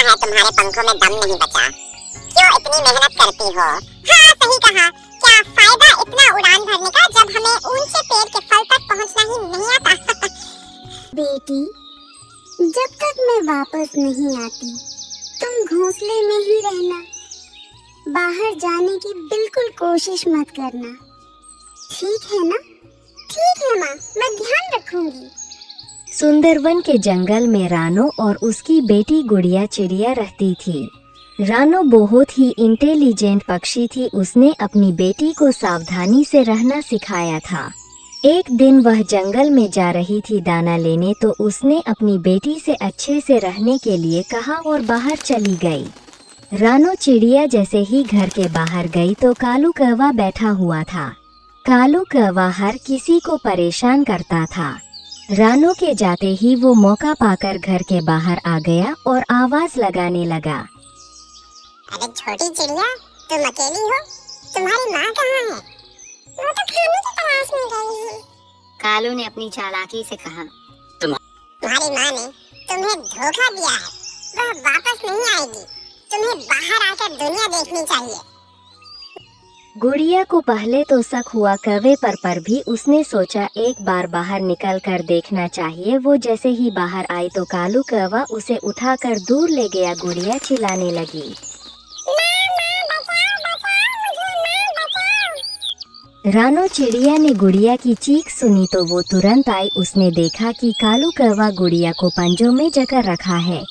है तुम्हारे पंखों में दम नहीं बचा? क्यों इतनी मेहनत करती हो? हाँ सही कहा, क्या फायदा इतना उड़ान भरने का जब हमें ऊंचे पेड़ के फल तक पहुंचना ही नहीं आता। बेटी, जब तक मैं वापस नहीं आती तुम घोंसले में ही रहना, बाहर जाने की बिल्कुल कोशिश मत करना, ठीक है ना? ठीक है माँ, मैं ध्यान रखूंगी। सुंदरवन के जंगल में रानो और उसकी बेटी गुड़िया चिड़िया रहती थी। रानो बहुत ही इंटेलिजेंट पक्षी थी। उसने अपनी बेटी को सावधानी से रहना सिखाया था। एक दिन वह जंगल में जा रही थी दाना लेने, तो उसने अपनी बेटी से अच्छे से रहने के लिए कहा और बाहर चली गई। रानो चिड़िया जैसे ही घर के बाहर गई तो कालू कौवा बैठा हुआ था। कालू कौवा हर किसी को परेशान करता था। रानो के जाते ही वो मौका पाकर घर के बाहर आ गया और आवाज लगाने लगा। अरे छोटी चिड़िया, तुम अकेली हो? तुम्हारी माँ कहाँ है? वो तो खाने की तलाश में गई है। कालू ने अपनी चालाकी से कहा, तुम्हारी माँ ने तुम्हें धोखा दिया है, वह वापस नहीं आएगी। तुम्हें बाहर आकर दुनिया देखनी चाहिए। गुड़िया को पहले तो शक हुआ कौवे पर भी उसने सोचा एक बार बाहर निकल कर देखना चाहिए। वो जैसे ही बाहर आई तो कालू कौवा उसे उठाकर दूर ले गया। गुड़िया चिल्लाने लगी, रानो चिड़िया ने गुड़िया की चीख सुनी तो वो तुरंत आई। उसने देखा कि कालू कौवा गुड़िया को पंजों में जकड़ रखा है।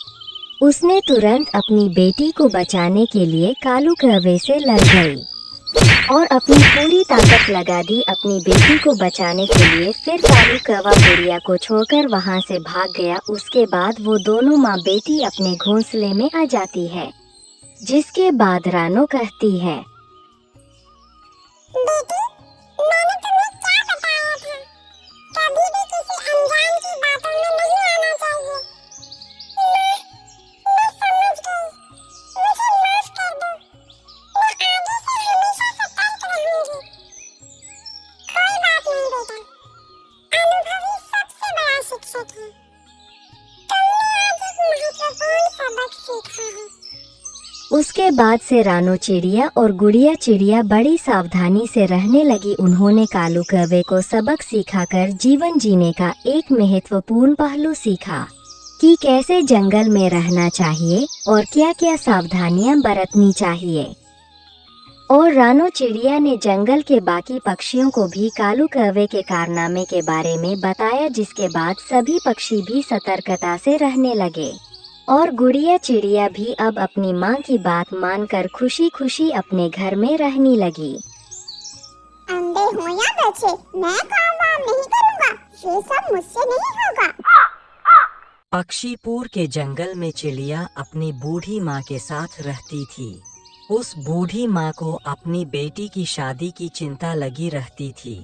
उसने तुरंत अपनी बेटी को बचाने के लिए कालू कौवे से लड़ गई और अपनी पूरी ताकत लगा दी अपनी बेटी को बचाने के लिए। फिर कालू कौवा गुड़िया को छोड़कर वहां से भाग गया। उसके बाद वो दोनों माँ बेटी अपने घोंसले में आ जाती है, जिसके बाद रानो कहती है, बेटी, मैंने तुम्हें क्या बताया था? कभी भी किसी अनजान की बातों में नहीं आना चाहिए। मैं समझ गई। मुझे माफ कर दो। मैं आगे से हमेशा सतर्क रहूंगी। कोई बात नहीं बेटा, अनुभव ही सबसे बड़ा शिक्षक है। तुमने आज एक महत्वपूर्ण सबक सीखा है। उसके बाद से रानो चिड़िया और गुड़िया चिड़िया बड़ी सावधानी से रहने लगी। उन्होंने कालू कौवे को सबक सिखाकर जीवन जीने का एक महत्वपूर्ण पहलू सीखा कि कैसे जंगल में रहना चाहिए और क्या क्या सावधानियां बरतनी चाहिए। और रानो चिड़िया ने जंगल के बाकी पक्षियों को भी कालू कौवे के कारनामे के बारे में बताया, जिसके बाद सभी पक्षी भी सतर्कता से रहने लगे और गुड़िया चिड़िया भी अब अपनी माँ की बात मानकर खुशी खुशी अपने घर में रहने लगी। अंधे हो या बच्चे, मैं काम नहीं करूँगा। ये सब मुझसे नहीं होगा। पक्षीपुर के जंगल में चिड़िया अपनी बूढ़ी माँ के साथ रहती थी। उस बूढ़ी माँ को अपनी बेटी की शादी की चिंता लगी रहती थी,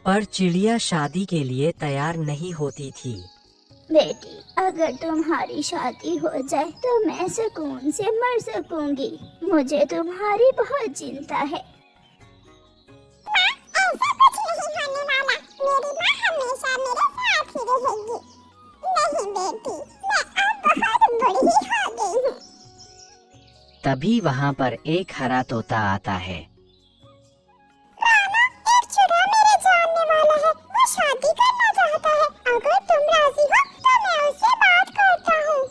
पर चिड़िया शादी के लिए तैयार नहीं होती थी। बेटी, अगर तुम्हारी शादी हो जाए तो मैं सुकून से मर सकूंगी। मुझे तुम्हारी बहुत चिंता है। ऐसा कुछ नहीं होने वाला। मेरी माँ हमेशा मेरे साथ ही रहेगी। नहीं बेटी, मैं अब बहुत बड़ी हो गई हूँ। तभी वहाँ पर एक हरा तोता आता है। रानो, एक चूहा मेरे जानने वाला है। वो शादी करना चाहता है। अगर तुम राजी हो तो मैं उससे बात करता हूँ।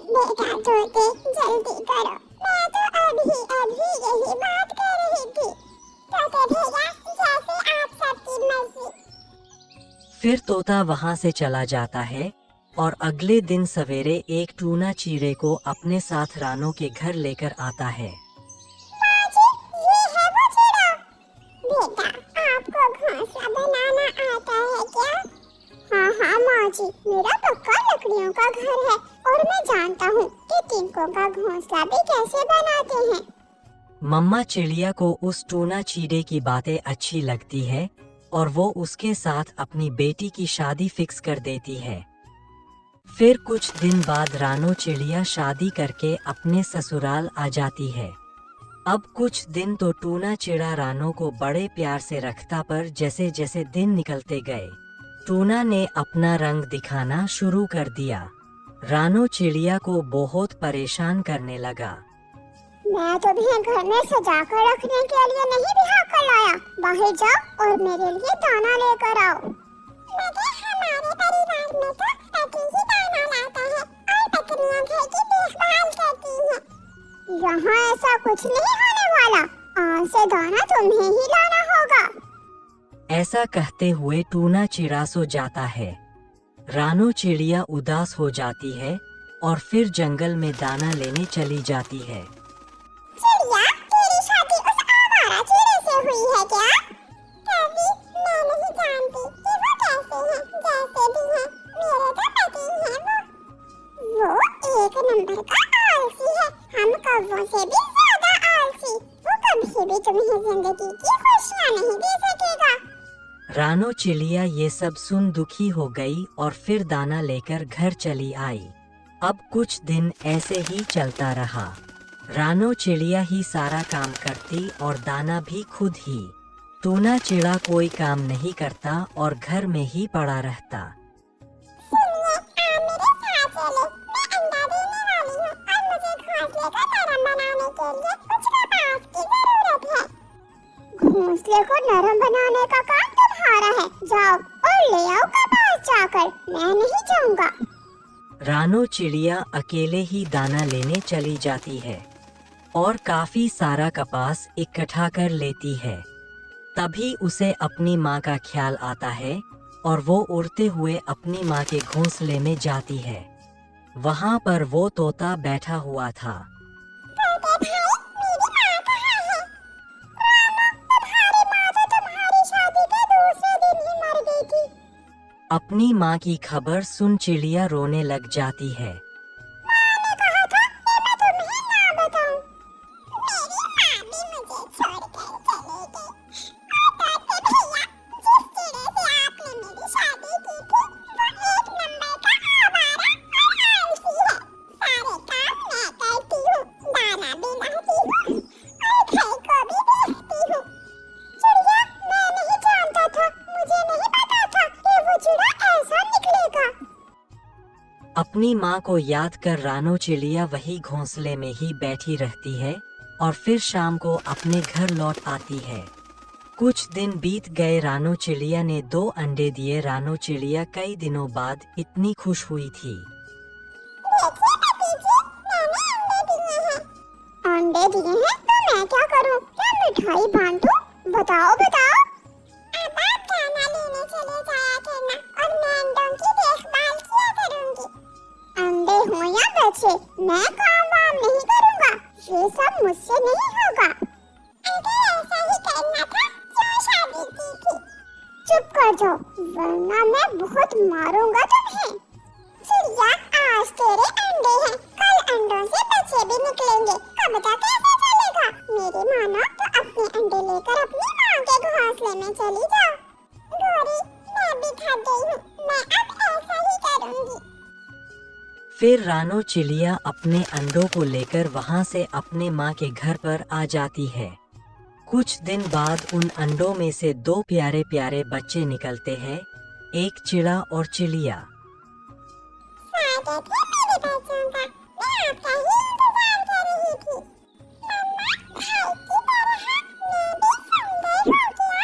बेटा तोते, जल्दी करो। मैं तो अभी यही बात कर रही थी। तोते भैया, जैसे आप सबकी मर्जी। फिर तोता वहाँ से चला जाता है और अगले दिन सवेरे एक टूना चिड़े को अपने साथ रानो के घर लेकर आता है। माँ जी, ये है वो चिड़ा। बेटा, आपको घोंसला बनाना आता है क्या? हाँ माँ जी, मेरा पक्का लकड़ियों का घर है और मैं जानता हूँ कि तिनकों का घोंसला भी कैसे बनाते हैं। मम्मा चिड़िया को उस टूना चिड़े की बातें अच्छी लगती है और वो उसके साथ अपनी बेटी की शादी फिक्स कर देती है। फिर कुछ दिन बाद रानो चिड़िया शादी करके अपने ससुराल आ जाती है। अब कुछ दिन तो टूना चिड़ा रानो को बड़े प्यार से रखता, पर जैसे जैसे दिन निकलते गए टूना ने अपना रंग दिखाना शुरू कर दिया। रानो चिड़िया को बहुत परेशान करने लगा। मैं तुम्हें घर में सजा कर रखने के लिए नहीं बिठा कर लाया। बाहर जाओ और मेरे लिए दाना लेकर आओ। मगर हमारे परिवार में तो पति ही दाना लाता है और बकरियां घर की देखभाल करती हैं। यहाँ ऐसा कुछ नहीं होने वाला। आज से दाना तुम्हें ही लाना होगा। ऐसा कहते हुए टूना चिड़ा सो जाता है। रानो चिड़िया उदास हो जाती है और फिर जंगल में दाना लेने चली जाती है। चिड़िया, तेरी शादी उस आवारा चिड़े से हुई है क्या? कभी मैं नहीं जानती कि वो कैसे हैं, जैसे भी हैं, मेरे तो पति हैं वो एक नंबर का आलसी है। हम कौवों से भी ज्यादा आलसी। वो कभी भी तुम्हें जिंदगी की खुशियाँ नहीं दे सकेगा। रानो चिड़िया ये सब सुन दुखी हो गई और फिर दाना लेकर घर चली आई। अब कुछ दिन ऐसे ही चलता रहा। रानो चिड़िया ही सारा काम करती और दाना भी खुद ही। टूना चिड़ा कोई काम नहीं करता और घर में ही पड़ा रहता। सुनिए, आप मेरे साथ चले। मैं अंडा देने वाली हूँ और मुझे घोंसले का नरम बनाने के लिए कुछ कपास की जरूरत है। घोंसले को नरम बनाने का काम तुम्हारा है। जाओ और ले आओ कपास जाकर। मैं नहीं जाऊंगा। रानो चिड़िया अकेले ही दाना लेने चली जाती है और काफी सारा कपास इकट्ठा कर लेती है। तभी उसे अपनी माँ का ख्याल आता है और वो उड़ते हुए अपनी माँ के घोंसले में जाती है। वहाँ पर वो तोता बैठा हुआ था। तोते भाई, मेरी माँ कहाँ है? रानो, तुम्हारी माँ तो तुम्हारी शादी के दूसरे दिन ही मर गई थी। अपनी माँ की खबर सुन चिड़िया रोने लग जाती है। माँ ने कहा था कि मैं तुम्हें ना बताऊं। मेरी माँ भी मुझे छोड़कर चली गई। और तोते भैया, जिस चिड़े से आपने मेरी शादी की थी, वो एक नंबर का आवारा और आलसी है। सारे काम मैं करती हूँ, दाना भी लाती हूँ और घर को भी देखती हूँ। चिड़िया, मैं नहीं जानता था, मुझे नहीं पता था कि वो चिड़ा ऐसा निकलेगा। अपनी माँ को याद कर रानो चिड़िया वही घोंसले में ही बैठी रहती है और फिर शाम को अपने घर लौट आती है। कुछ दिन बीत गए। रानो चिड़िया ने 2 अंडे दिए। रानो चिड़िया कई दिनों बाद इतनी खुश हुई थी। देखिए पति जी, मैंने अंडे दिए हैं। अंडे दिए हैं तो मैं क्या करूं? क्या मिठाई बांटूं? बताओ बताओ। अब आप दाना लेने चले जाया करना और मैं अंडों की देखभाल किया करूंगी। अंडे हो या बच्चे, मैं काम वाम नहीं करूंगा। ये सब मुझसे नहीं होगा। अगर ऐसा ही करना था, क्यों शादी की थी? चुप कर जाओ, वरना मैं बहुत मारूंगा तुम्हें। चिड़िया, आज तेरे अंडे हैं, कल अंडों से बच्चे भी निकलेंगे। कब तक ऐसे चलेगा? मेरी मानो तो अपने अंडे लेकर अपनी माँ के घोंसले में चली जाओ। गौरी, मैं भी थक गई हूँ, मैं अब ऐसा ही करूँगी। फिर रानो चिड़िया अपने अंडों को लेकर वहाँ से अपने माँ के घर पर आ जाती है। कुछ दिन बाद उन अंडों में से 2 प्यारे प्यारे बच्चे निकलते हैं, एक चिड़ा और चिड़िया। स्वागत है मेरे बच्चों का, मैं आपका ही इंतजार कर रही थी। मम्मा, भाई की तरह मैं भी सुंदर हो गया।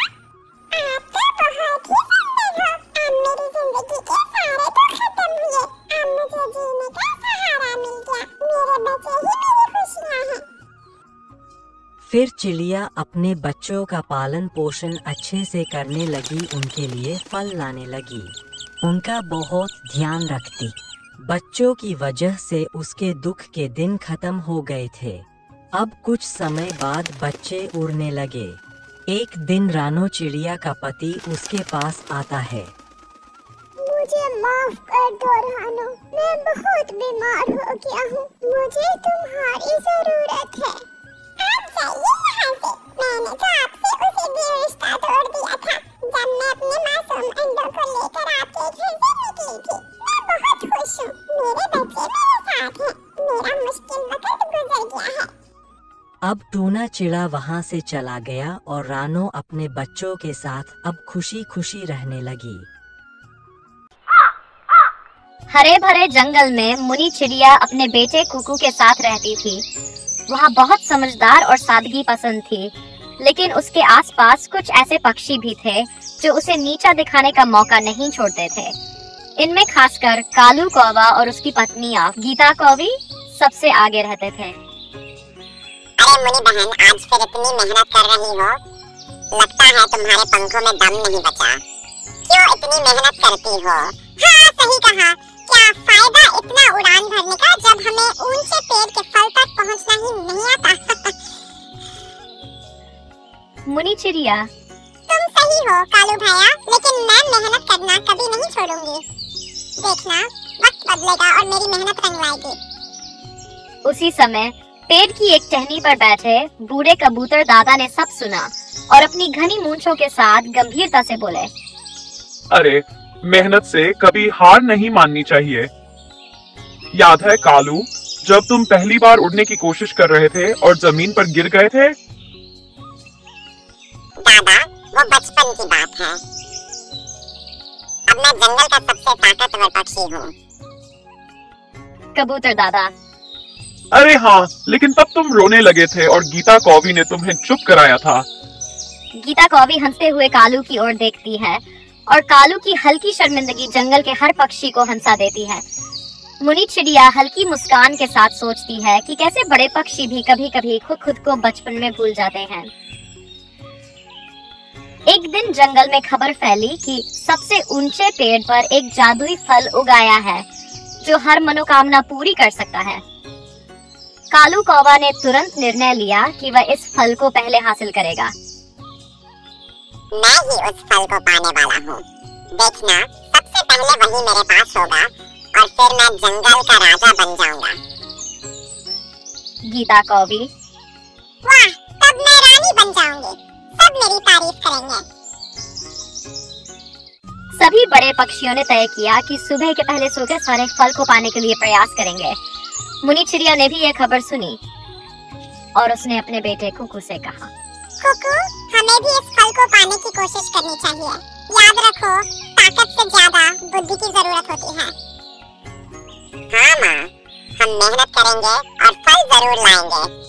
आप तो बहुत ही सुंदर हो। अब मेरी जिंदगी के सारे दुख खत्म हुए। अब मुझे जीने का सहारा मिल गया। मेरे बच्चे ही मेरी खुशियाँ हैं। फिर चिड़िया अपने बच्चों का पालन पोषण अच्छे से करने लगी, उनके लिए फल लाने लगी, उनका बहुत ध्यान रखती। बच्चों की वजह से उसके दुख के दिन खत्म हो गए थे। अब कुछ समय बाद बच्चे उड़ने लगे। एक दिन रानो चिड़िया का पति उसके पास आता है। मुझे माफ कर दो रानो, मैं बहुत बीमार हो गया हूँ। मुझे तुम्हारी जरूरत है। आप जाइए यहाँ से। मैंने तो आपसे उसी दिन रिश्ता तोड़ दिया था जब मैं अपने मासूम अंडों को लेकर आपके घर से निकली थी। मैं बहुत खुश हूँ। मेरे बच्चे मेरे साथ हैं। मेरा मुश्किल वक्त गुजर गया है। अब टूना चिड़ा वहाँ से चला गया और रानो अपने बच्चों के साथ अब खुशी खुशी रहने लगी। हरे भरे जंगल में मुनी चिड़िया अपने बेटे कुकू के साथ रहती थी। वह बहुत समझदार और सादगी पसंद थी, लेकिन उसके आसपास कुछ ऐसे पक्षी भी थे जो उसे नीचा दिखाने का मौका नहीं छोड़ते थे। इनमें खासकर कालू कौवा और उसकी पत्नी गीता कौवी सबसे आगे रहते थे। अरे मुनी बहन, आज फिर इतनी मेहनत कर रही हो, लगता है तुम्हारे पंखों में दम नहीं बचा। क्यों इतनी मेहनत करती हो? हाँ, सही कहा। क्या फायदा इतना उड़ान भरने का जब हमें ऊंचे पेड़ के फल तक पहुंचना ही नहीं आता। मुनी चिड़िया, तुम सही हो कालू भैया, लेकिन मैं मेहनत करना कभी नहीं छोड़ूंगी। देखना, वक्त बदलेगा और मेरी मेहनत रंग लाएगी। उसी समय पेड़ की एक टहनी पर बैठे बूढ़े कबूतर दादा ने सब सुना और अपनी घनी मूंछों के साथ गंभीरता से बोले, अरे, मेहनत से कभी हार नहीं माननी चाहिए। याद है कालू, जब तुम पहली बार उड़ने की कोशिश कर रहे थे और जमीन पर गिर गए थे? दादा, वो बचपन की बात है। अब मैं जंगल का सबसे ताकतवर पक्षी हूँ। कबूतर दादा, अरे हाँ, लेकिन तब तुम रोने लगे थे और गीता कौवी ने तुम्हें चुप कराया था। गीता कौवी हंसते हुए कालू की ओर देखती है और कालू की हल्की शर्मिंदगी जंगल के हर पक्षी को हंसा देती है। मुनी चिड़िया हल्की मुस्कान के साथ सोचती है कि कैसे बड़े पक्षी भी कभी-कभी खुद को बचपन में भूल जाते हैं। एक दिन जंगल में खबर फैली कि सबसे ऊंचे पेड़ पर एक जादुई फल उगाया है जो हर मनोकामना पूरी कर सकता है। कालू कौवा ने तुरंत निर्णय लिया कि वह इस फल को पहले हासिल करेगा। मैं ही उस फल को पाने वाला हूँ। देखना, सबसे पहले वही मेरे पास होगा और फिर मैं जंगल का राजा बन जाऊंगा। गीता कौवी, वाह, तब मैं रानी बन जाऊंगी। सब मेरी तारीफ करेंगे। सभी बड़े पक्षियों ने तय किया कि सुबह के पहले सोकर सारे फल को पाने के लिए प्रयास करेंगे। मुनी चिड़िया ने भी यह खबर सुनी और उसने अपने बेटे कुकू से कहा, कुकू, हमें भी इस फल को पाने की कोशिश करनी चाहिए। याद रखो, ताकत से ज्यादा बुद्धि की जरूरत होती है। हाँ माँ, हम मेहनत करेंगे और फल जरूर लाएंगे।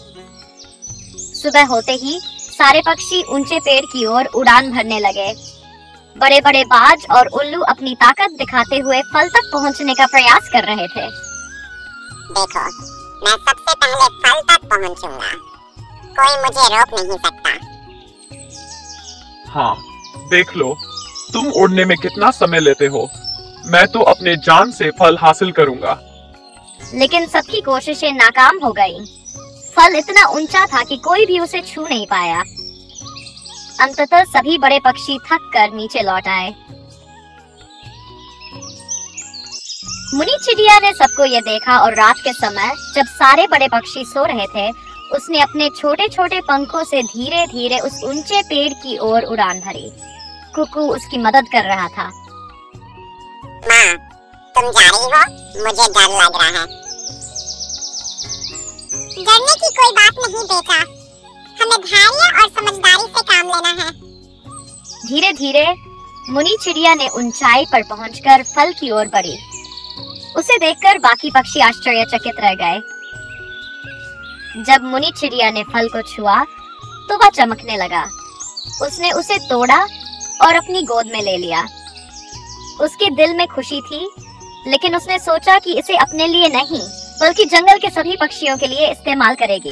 सुबह होते ही सारे पक्षी ऊंचे पेड़ की ओर उड़ान भरने लगे। बड़े बड़े बाज और उल्लू अपनी ताकत दिखाते हुए फल तक पहुंचने का प्रयास कर रहे थे। देखो, मैं सबसे पहले फल तक पहुंचूंगा। कोई मुझे रोक नहीं सकता। हाँ, देख लो, तुम उड़ने में कितना समय लेते हो। मैं तो अपने जान से फल हासिल करूंगा। लेकिन सबकी कोशिशें नाकाम हो गई। फल इतना ऊंचा था कि कोई भी उसे छू नहीं पाया। अंततः सभी बड़े पक्षी थक कर नीचे लौट आए। मुनी चिड़िया ने सबको ये देखा और रात के समय जब सारे बड़े पक्षी सो रहे थे, उसने अपने छोटे छोटे पंखों से धीरे धीरे उस ऊंचे पेड़ की ओर उड़ान भरी। कुकू उसकी मदद कर रहा था। माँ, तुम जा रही हो? मुझे डर लग रहा है। डरने की कोई बात नहीं बेटा, हमें धैर्य और समझदारी से काम लेना है। धीरे धीरे मुनी चिड़िया ने ऊंचाई पर पहुंचकर फल की ओर बढ़ी। उसे देखकर बाकी पक्षी आश्चर्यचकित रह गए। जब मुनी चिड़िया ने फल को छुआ तो वह चमकने लगा। उसने उसे तोड़ा और अपनी गोद में ले लिया। उसके दिल में खुशी थी, लेकिन उसने सोचा कि इसे अपने लिए नहीं बल्कि जंगल के सभी पक्षियों के लिए इस्तेमाल करेगी।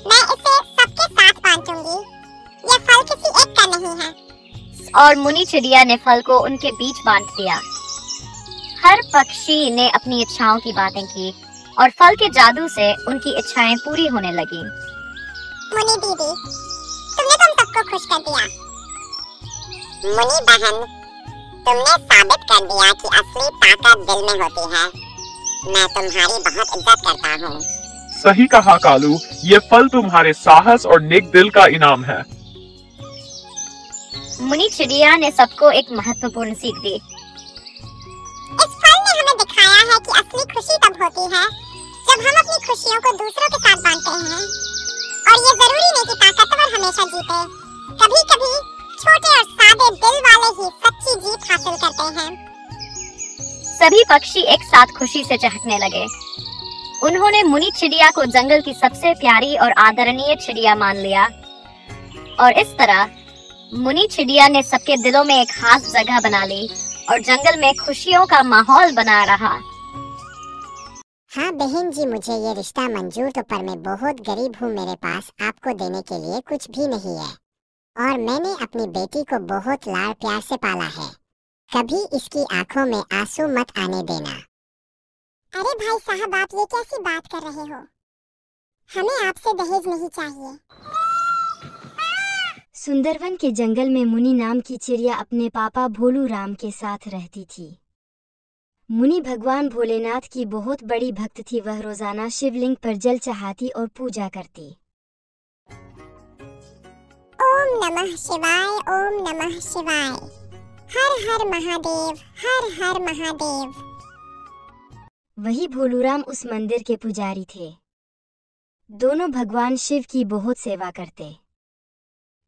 मैं इसे सबके साथ बांटूंगी। ये फल किसी एक का नहीं है। और मुनी चिड़िया ने फल को उनके बीच बांट दिया। हर पक्षी ने अपनी इच्छाओं की बातें की और फल के जादू से उनकी इच्छाएं पूरी होने लगी। मुनी दीदी, तुमने सबको खुश कर दिया। मुनी बहन, तुमने साबित कर दिया कि असली ताकत दिल में होती है। मैं तुम्हारी बहुत इज्जत करता हूँ। सही कहा कालू, ये फल तुम्हारे साहस और नेक दिल का इनाम है। मुनी चिड़िया ने सबको एक महत्वपूर्ण सीख दी। इस फल ने हमें दिखाया है कि असली खुशी तब होती है जब हम अपनी खुशियों को दूसरों के साथ बांटते हैं। और ये जरूरी नहीं कि ताकतवर हमेशा जीते। कभी-कभी छोटे और सादे दिल वाले ही सच्ची जीत हासिल करते हैं। सभी पक्षी एक साथ खुशी से चहकने लगे। उन्होंने मुनि चिड़िया को जंगल की सबसे प्यारी और आदरणीय चिड़िया मान लिया और इस तरह मुनि चिड़िया ने सबके दिलों में एक खास जगह बना ली और जंगल में खुशियों का माहौल बना रहा। हाँ बहन जी, मुझे ये रिश्ता मंजूर तो, पर मैं बहुत गरीब हूँ, मेरे पास आपको देने के लिए कुछ भी नहीं है और मैंने अपनी बेटी को बहुत लाड़ प्यार से पाला है। कभी इसकी आंखों में आंसू मत आने देना। अरे भाई साहब, आप ये कैसी बात कर रहे हो? हमें आपसे दहेज नहीं चाहिए। सुंदरवन के जंगल में मुनि नाम की चिड़िया अपने पापा भोलू राम के साथ रहती थी। मुनि भगवान भोलेनाथ की बहुत बड़ी भक्त थी। वह रोजाना शिवलिंग पर जल चढ़ाती और पूजा करती। ओम नमः शिवाय, ओम नमः शिवाय, हर हर महादेव, हर हर महादेव। वही भोलूराम उस मंदिर के पुजारी थे। दोनों भगवान शिव की बहुत सेवा करते।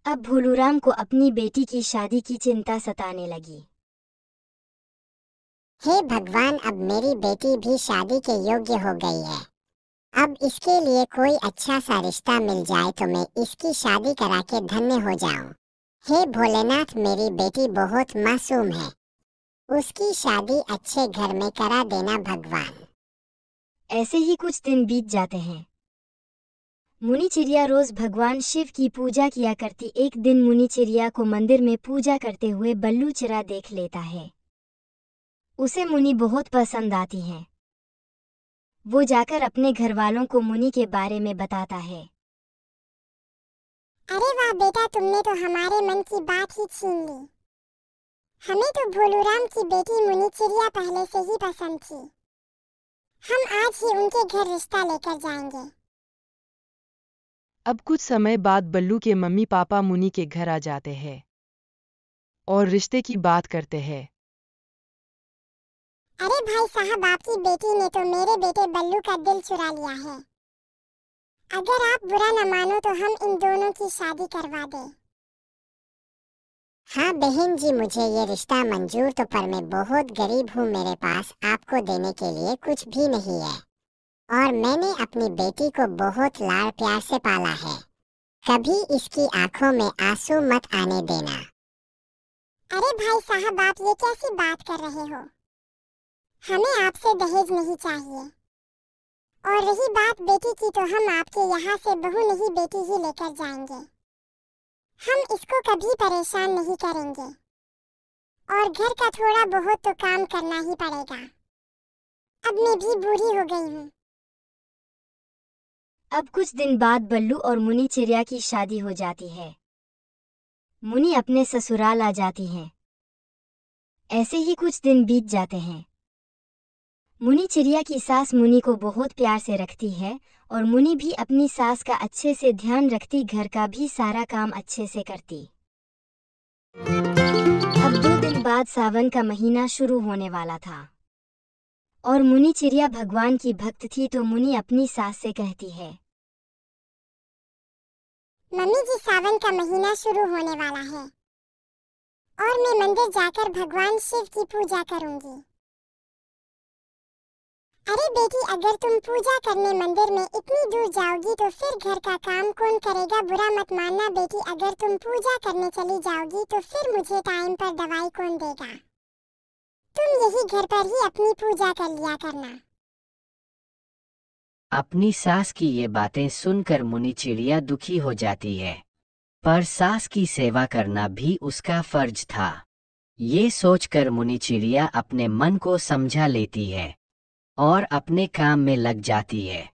अब भोलूराम को अपनी बेटी की शादी की चिंता सताने लगी। हे भगवान, अब मेरी बेटी भी शादी के योग्य हो गई है। अब इसके लिए कोई अच्छा सा रिश्ता मिल जाए तो मैं इसकी शादी करा के धन्य हो जाऊं। हे भोलेनाथ, मेरी बेटी बहुत मासूम है, उसकी शादी अच्छे घर में करा देना भगवान। ऐसे ही कुछ दिन बीत जाते हैं। मुनि चिड़िया रोज भगवान शिव की पूजा किया करती। एक दिन मुनि चिड़िया को मंदिर में पूजा करते हुए बल्लू चिड़ा देख लेता है। उसे मुनि बहुत पसंद आती हैं। वो जाकर अपने घर वालों को मुनि के बारे में बताता है। अरे वाह बेटा, तुमने तो हमारे मन की बात ही छीन ली। हमें तो भोलूराम की बेटी मुनि चिड़िया पहले से ही पसंद थी। हम आज ही उनके घर रिश्ता लेकर जाएंगे। अब कुछ समय बाद बल्लू के मम्मी पापा मुनि के घर आ जाते हैं और रिश्ते की बात करते हैं। अरे भाई साहब, आपकी बेटी ने तो मेरे बेटे बल्लू का दिल चुरा लिया है। अगर आप बुरा न मानो तो हम इन दोनों की शादी करवा दें। हाँ बहन जी, मुझे ये रिश्ता मंजूर तो, पर मैं बहुत गरीब हूँ, मेरे पास आपको देने के लिए कुछ भी नहीं है और मैंने अपनी बेटी को बहुत लाड़ प्यार से पाला है। कभी इसकी आंखों में आंसू मत आने देना। अरे भाई साहब, आप ये कैसी बात कर रहे हो? हमें आपसे दहेज नहीं चाहिए और रही बात बेटी की, तो हम आपके यहाँ से बहू नहीं बेटी ही लेकर जाएंगे। हम इसको कभी परेशान नहीं करेंगे और घर का थोड़ा बहुत तो काम करना ही पड़ेगा। अब मैं भी बूढ़ी हो गई हूँ। अब कुछ दिन बाद बल्लू और मुनि चिड़िया की शादी हो जाती है। मुनि अपने ससुराल आ जाती हैं। ऐसे ही कुछ दिन बीत जाते हैं। मुनि चिड़िया की सास मुनि को बहुत प्यार से रखती है और मुनि भी अपनी सास का अच्छे से ध्यान रखती। घर का भी सारा काम अच्छे से करती। अब 2 दिन बाद सावन का महीना शुरू होने वाला था और मुनि चिड़िया भगवान की भक्त थी। तो मुनि अपनी सास से कहती है, मम्मी जी, सावन का महीना शुरू होने वाला है और मैं मंदिर जाकर भगवान शिव की पूजा करूंगी। अरे बेटी, अगर तुम पूजा करने मंदिर में इतनी दूर जाओगी तो फिर घर का काम कौन करेगा? बुरा मत मानना बेटी, अगर तुम पूजा करने चली जाओगी तो फिर मुझे टाइम पर दवाई कौन देगा? तुम यही घर पर ही अपनी पूजा कर लिया करना। अपनी सास की ये बातें सुनकर मुनि चिड़िया दुखी हो जाती है, पर सास की सेवा करना भी उसका फर्ज था। ये सोचकर मुनि चिड़िया अपने मन को समझा लेती है और अपने काम में लग जाती है।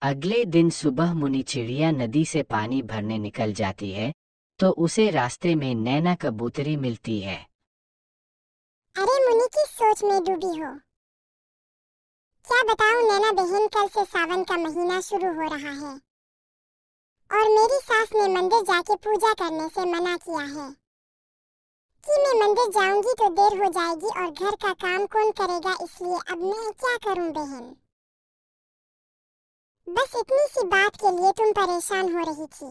अगले दिन सुबह मुनि चिड़िया नदी से पानी भरने निकल जाती है तो उसे रास्ते में नैना कबूतरी मिलती है। अरे मुनि, किस सोच में डूबी हो? क्या बताऊं नैना बहन, कल से सावन का महीना शुरू हो रहा है और मेरी सास ने मंदिर जाके पूजा करने से मना किया है कि मैं मंदिर जाऊंगी तो देर हो जाएगी और घर का काम कौन करेगा, इसलिए अब मैं क्या करूं बहन? बस इतनी सी बात के लिए तुम परेशान हो रही थी,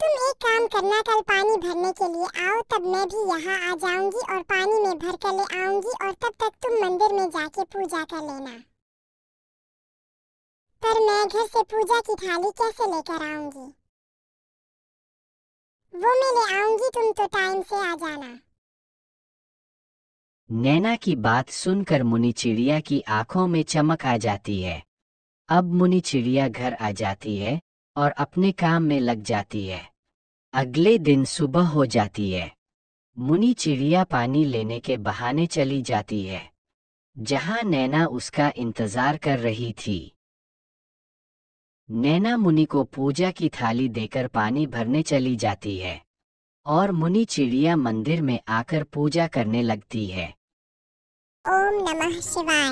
तुम एक काम करना, कल पानी भरने के लिए आओ, तब मैं भी यहाँ आ जाऊंगी और पानी में भर कर ले आऊंगी और तब तक तुम मंदिर में जाके पूजा कर लेना। पर मैं घर से पूजा की थाली कैसे लेकर आऊंगी? वो मैं ले आऊंगी, तुम तो टाइम से आ जाना। नैना की बात सुनकर मुनि चिड़िया की आंखों में चमक आ जाती है। अब मुनि चिड़िया घर आ जाती है और अपने काम में लग जाती है। अगले दिन सुबह हो जाती है। मुनि चिड़िया पानी लेने के बहाने चली जाती है, जहां नैना उसका इंतजार कर रही थी। नैना मुनि को पूजा की थाली देकर पानी भरने चली जाती है और मुनि चिड़िया मंदिर में आकर पूजा करने लगती है। ओम नमः शिवाय।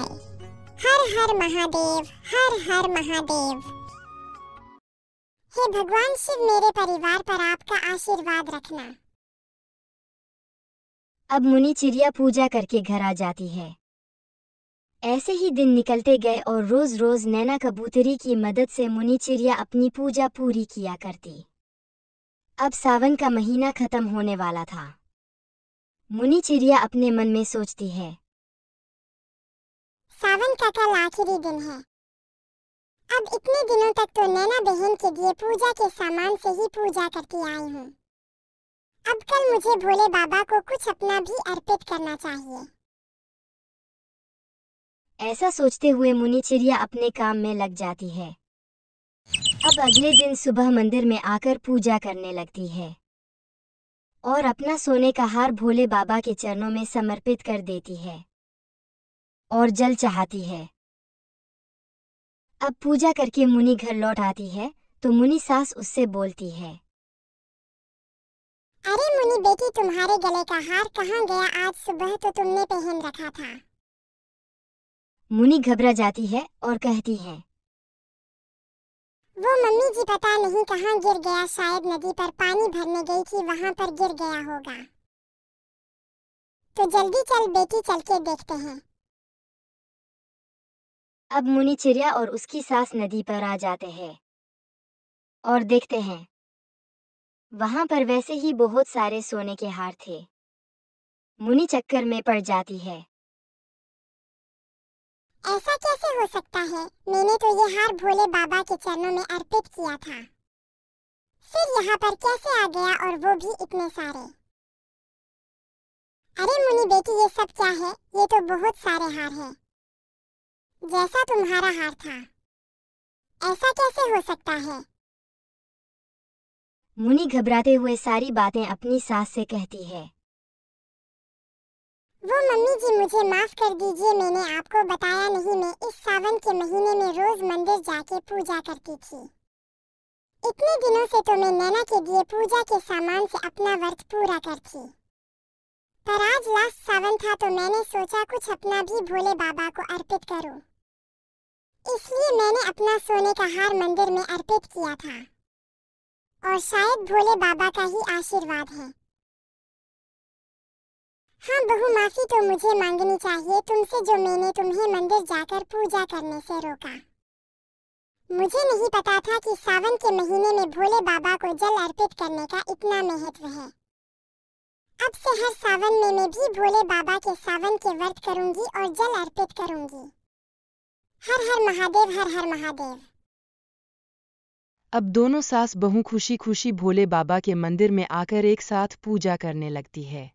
हर हर महादेव, हर हर महादेव। हे भगवान शिव, मेरे परिवार पर आपका आशीर्वाद रखना। अब मुनि चिड़िया पूजा करके घर आ जाती है। ऐसे ही दिन निकलते गए और रोज रोज नैना कबूतरी की मदद से मुनि चिड़िया अपनी पूजा पूरी किया करती। अब सावन का महीना खत्म होने वाला था। मुनि चिड़िया अपने मन में सोचती है, सावन का कल आखिरी दिन है। अब इतने दिनों तक तो नैना बहन के दिए पूजा के सामान से ही पूजा करती आई हूँ। अब कल मुझे भोले बाबा को कुछ अपना भी अर्पित करना चाहिए। ऐसा सोचते हुए मुनि चिड़िया अपने काम में लग जाती है। अब अगले दिन सुबह मंदिर में आकर पूजा करने लगती है और अपना सोने का हार भोले बाबा के चरणों में समर्पित कर देती है और जल चढ़ाती है। अब पूजा करके मुनि घर लौट आती है तो मुनि सास उससे बोलती है, अरे मुनि बेटी, तुम्हारे गले का हार कहाँ गया? आज सुबह तो तुमने पहन रखा था। मुनि घबरा जाती है और कहती है, वो मम्मी जी पता नहीं कहाँ गिर गया, शायद नदी पर पानी भरने गई थी, वहां पर गिर गया होगा। तो जल्दी चल बेटी, चल के देखते हैं। अब मुनि चिड़िया और उसकी सास नदी पर आ जाते हैं और देखते हैं वहां पर वैसे ही बहुत सारे सोने के हार थे। मुनि चक्कर में पड़ जाती है। ऐसा कैसे हो सकता है? मैंने तो ये हार भोले बाबा के चरणों में अर्पित किया था, फिर यहाँ पर कैसे आ गया, और वो भी इतने सारे? अरे मुनि बेटी, ये सब क्या है? ये तो बहुत सारे हार हैं, जैसा तुम्हारा हार था। ऐसा कैसे हो सकता है? मुनि घबराते हुए सारी बातें अपनी सास से कहती है। वो मम्मी जी, मुझे माफ कर दीजिए, मैंने आपको बताया नहीं। मैं इस सावन के महीने में रोज मंदिर जाके पूजा करती थी। इतने दिनों से तो मैं नैना के दिए पूजा के सामान से अपना व्रत पूरा करती, पर आज लास्ट सावन था तो मैंने सोचा कुछ अपना भी भोले बाबा को अर्पित करूं। इसलिए मैंने अपना सोने का हार मंदिर में अर्पित किया था, और शायद भोले बाबा का ही आशीर्वाद है। हाँ बहू, माफी तो मुझे मांगनी चाहिए तुमसे, जो मैंने तुम्हें मंदिर जाकर पूजा करने से रोका। मुझे नहीं पता था कि सावन के महीने में भोले बाबा को जल अर्पित करने का इतना महत्व है। अब से हर सावन में मैं भी भोले बाबा के सावन के व्रत करूंगी और जल अर्पित करूंगी। हर हर महादेव, हर हर महादेव। अब दोनों सास बहू खुशी खुशी भोले बाबा के मंदिर में आकर एक साथ पूजा करने लगती है।